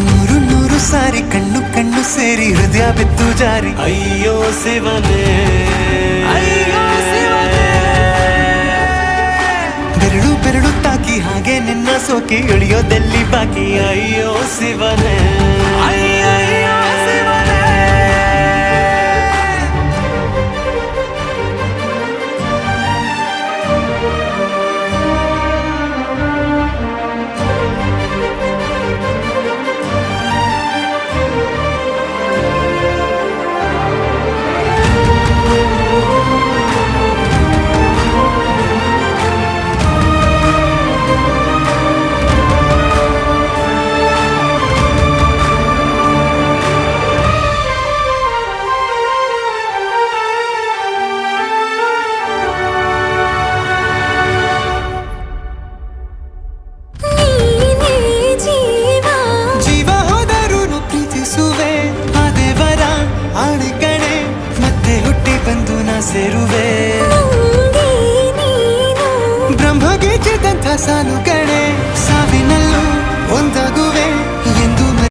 ನೂರು ನೂರು ಸಾರಿ ಕಣ್ಣು ಕಣ್ಣು ಸೇರಿ ಹೃದಯ ಬಿತ್ತು ಜಾರಿ ಅಯ್ಯೋ ಶಿವನೇ, ಅಯ್ಯೋ ಶಿವನೇ. ಬೆರಳು ಬೆರಳು ತಾಕಿ ಹಾಗೆ ನಿನ್ನ ಸೋಕಿ ಇಳಿಯೋದೆಲ್ಲಿ ಬಾಕಿ ಅಯ್ಯೋ ಶಿವನೇ, ಅಯ್ಯಯ್ಯೋ ಶಿವನೇ. ಸೇರುವೆ